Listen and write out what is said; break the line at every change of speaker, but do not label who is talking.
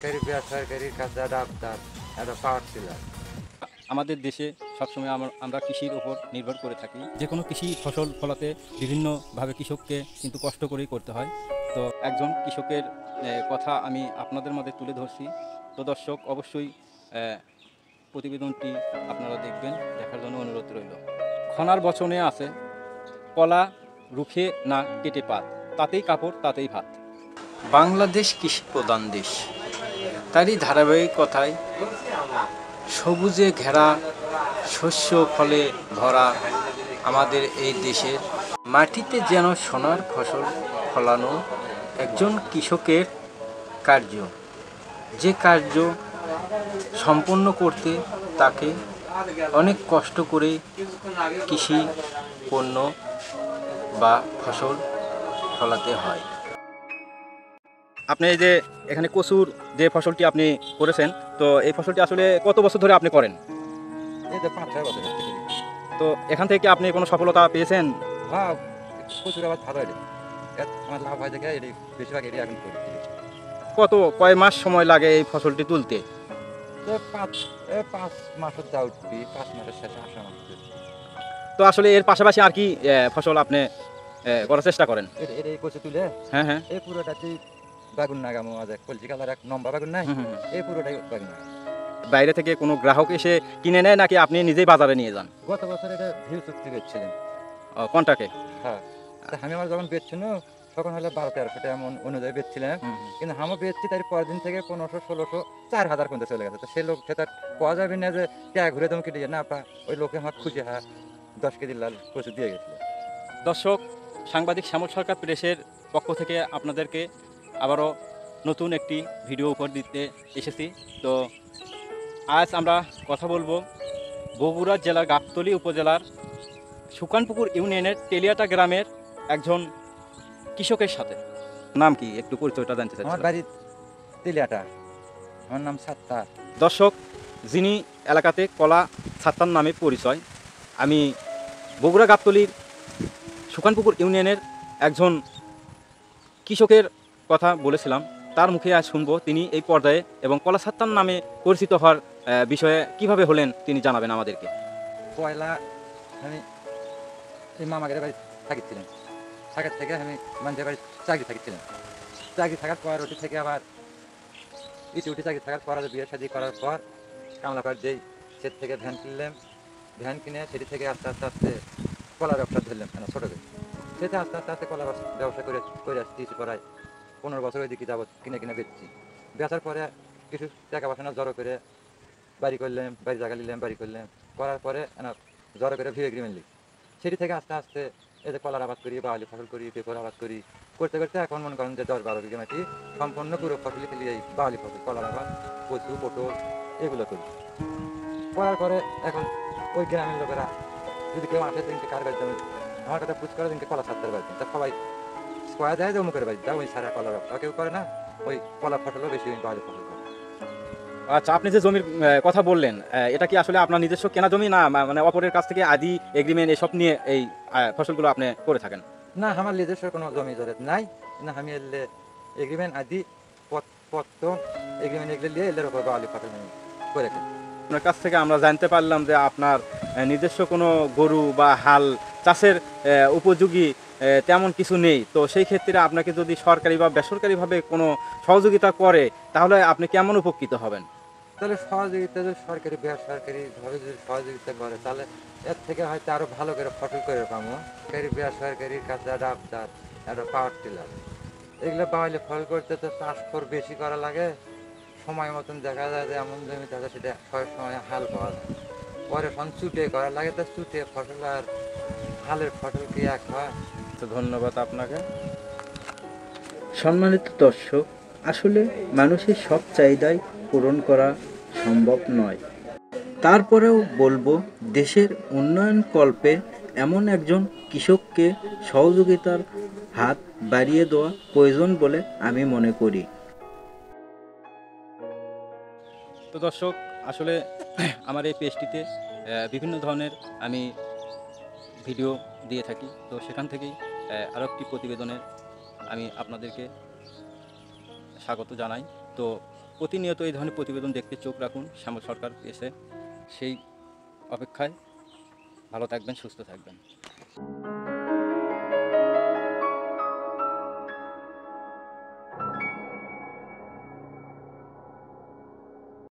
সরকারি বেসরকারির কাছে ডাক্তার একটা পাওয়ার টিলার।
আমাদের দেশে সবসময় আমরা কৃষির উপর নির্ভর করে থাকি। যে কোনো কৃষি ফসল ফলাতে বিভিন্নভাবে কৃষককে কিন্তু কষ্ট করেই করতে হয়। তো একজন কৃষকের কথা আমি আপনাদের মধ্যে তুলে ধরছি। তো দর্শক অবশ্যই প্রতিবেদনটি আপনারা দেখবেন, দেখার জন্য অনুরোধ রইল। খনার বচনে আছে, কলা রুখে না কেটে পাত, তাতেই কাপড় তাতেই ভাত। বাংলাদেশ কৃষি প্রধান দেশ, তারই ধারাবাহিকতায় সবুজে ঘেরা শস্য ফলে ভরা আমাদের এই দেশের মাটিতে যেন সোনার ফসল ফলানো একজন কৃষকের কার্য। যে কার্য সম্পন্ন করতে তাকে অনেক কষ্ট করে কৃষি পণ্য বা ফসল ফলাতে হয়। আপনি এই যে এখানে কচুর যে ফসলটি আপনি করেছেন, তো এই ফসলটি আসলে কত বছর ধরে আপনি করেন?
এই তো 5-6 বছর হচ্ছে করি।
তো এখান থেকে আপনি কোনো সফলতা পেয়েছেন?
হ্যাঁ, প্রচুর আবার ভালো হয় রে। আমার লাভ হয় দেখে এটি বেশিরভাগ এটি এখন করি।
কয় মাস সময় লাগে এই ফসলটি তুলতে?
তো 5 মাসের যা উঠবি, 5 মাসের শেষে আসা মাস।
তো আসলে এর পাশাপাশি আর কি ফসল আপনি করার চেষ্টা করেন?
এটা এই কচু তুলে
হ্যাঁ হ্যাঁ।
এই পুরোটাতেই বেগুন নাগামো আজ কলজি কালার এক লম্বা বেগুন নাই,
হুম, হুম, হুম।
এই পুরোটাই বেগুন নাগামো।
বাইরে থেকে কোনো গ্রাহক এসে কিনে নেয় নাকি আপনি নিজেই বাজারে নিয়ে যান?
গত বছর এটা ভিউ চুক্তি বেচছিলেন।
কোনটাকে?
হ্যাঁ, তা আমি আমার যখন বেচছিল তখন হলে 1200-1300 টাকা এমন অনুযায়ী বেচছিলাম।
হুম, হুম।
কিন্তু আমি বেচছি তার পরের দিন থেকে 1500-1600 4000 পর্যন্ত চলে গেছে। তো সেই লোক সেটা পাওয়া যাবে না যে টাকা ঘুরে দম কেটে না আপা ওই লোকে আমার খুশি 10 কেজি লাল কচু দিয়ে গেছিল।
দর্শক, সাংবাদিক শ্যামল সরকার প্রেসের পক্ষ থেকে আপনাদেরকে আবারও নতুন একটি ভিডিও উপহার দিতে এসেছি। তো আজ আমরা কথা বলবো বগুড়া জেলার গাবতলী উপজেলার সুকানপুকুর ইউনিয়নের তেলিয়াটা গ্রামের একজন কৃষকের সাথে। নাম কি, একটু পরিচয়টা জানতে
আমার
চাচ্ছি।
বাড়ি তেলিয়াটা, আমার নাম সাত্তার।
দর্শক, যিনি এলাকাতে কলা ছাত্তার নামে পরিচয়, আমি বগুড়া গাবতলীর সুকানপুকুর ইউনিয়নের একজন কৃষকের কথা বলেছিলাম। তার মুখে আজ শুনবো তিনি এই পর্যায়ে এবং কলা ছাত্তার নামে পরিচিত হওয়ার বিষয়ে কিভাবে হলেন তিনি জানাবেন আমাদেরকে।
পয়লা আমি এই মামাদের বাড়ি থাকিছিলাম, থাকার থেকে আমি মানুষের বাড়ি চাকরি থাকিছিলাম। চাকরি থাকার পর ওটি থেকে আবার উঠি চাকরি থাকার পর বিয়ে শাদী করার পর কামলাপাড় যেই সে থেকে ভ্যান কিনলাম। ভ্যান কিনে সেটি থেকে আস্তে আস্তে আস্তে কলার ব্যবসা ধরলাম কেন ছোটো করে। সেটা আস্তে আস্তে আস্তে কলার ব্যবসা করে আসছি প্রায় 15 বছর ওই দিকে যাবত কিনে কিনে বেচছি। বেচার পরে কিছু টাকা পয়সা জড়ো করে বাড়ি করলাম, বাড়ি জায়গা নিলাম, বাড়ি করলাম। করার পরে জড়ো করে ভিউ এগ্রিমেন্ট লিখ। সেটি থেকে আস্তে আস্তে এই যে কলার আবাদ করি, বাওয়ালি ফসল করি, পেঁপর আবাদ করি, করতে করতে এখন মনে করেন যে 10-12 বিঘা মাটি সম্পূর্ণ পুরো ফসলই ফেলি এই বাওয়ালি ফসল, কলার আবাদ, কচু, পটল এগুলো করি। করার পরে এখন ওই গ্রামের লোকেরা যদি কেউ আসে দিনকে কার বাড়ি যাবে আমার কথা পুজ করে দিনকে কলা ছাড়তে বাড়ি তা সবাই কয়া যায় যে অমুকের বাড়ি যাও ওই সারা কলার ব্যবসা কেউ করে না, ওই কলা ফসলও বেশি ওই বাওয়ালি ফসল করে।
আচ্ছা, আপনি যে জমির কথা বললেন, এটা কি আসলে আপনার নিজস্ব কেনা জমি না মানে অপরের কাছ থেকে আদি এগ্রিমেন্ট এসব নিয়ে এই ফসলগুলো আপনি করে থাকেন?
না, আমার নিজস্ব কোনো জমি জরেত নাই। না, আমি এলে এগ্রিমেন্ট আদি পত্র এগ্রিমেন্ট এগুলো নিয়ে এলের উপর বাওয়ালি ফসল আমি করে থাকি।
আপনার কাছ থেকে আমরা জানতে পারলাম যে আপনার নিজস্ব কোনো গরু বা হাল চাষের উপযোগী তেমন কিছু নেই। তো সেই ক্ষেত্রে আপনাকে যদি সরকারি বা বেসরকারিভাবে কোনো সহযোগিতা করে তাহলে আপনি কেমন উপকৃত হবেন?
তাহলে সহযোগিতা যদি সরকারি বেসরকারিভাবে যদি সহযোগিতা করে তাহলে এর থেকে হয়তো আরো ভালো করে ফসল করে পাবো। সরকারি বেসরকারির কাছে ডাক্তার একটা পাওয়ার টিলার এগুলো বাওয়ালি ফসল করতে তো চাষ বেশি করা লাগে। সময় মতন দেখা যায় যে এমন জমি থাকে সেটা সময় হাল পাওয়া যায়, পরে চুটে করা লাগে, তো চুটে ফসল আর হালের ফসল কি এক হয়?
তো ধন্যবাদ আপনাকে।
সম্মানিত দর্শক, আসলে মানুষের সব চাহিদাই পূরণ করা সম্ভব নয়। তারপরেও বলবো, দেশের উন্নয়ন কল্পে এমন একজন কৃষককে সহযোগিতার হাত বাড়িয়ে দেওয়া প্রয়োজন বলে আমি মনে করি।
তো দর্শক, আসলে আমার এই পেজটিতে বিভিন্ন ধরনের আমি ভিডিও দিয়ে থাকি। তো সেখান থেকেই আরও একটি প্রতিবেদনের আমি আপনাদেরকে স্বাগত জানাই। তো প্রতিনিয়ত এই ধরনের প্রতিবেদন দেখতে চোখ রাখুন শ্যামল সরকার এসে সেই অপেক্ষায়। ভালো থাকবেন, সুস্থ থাকবেন।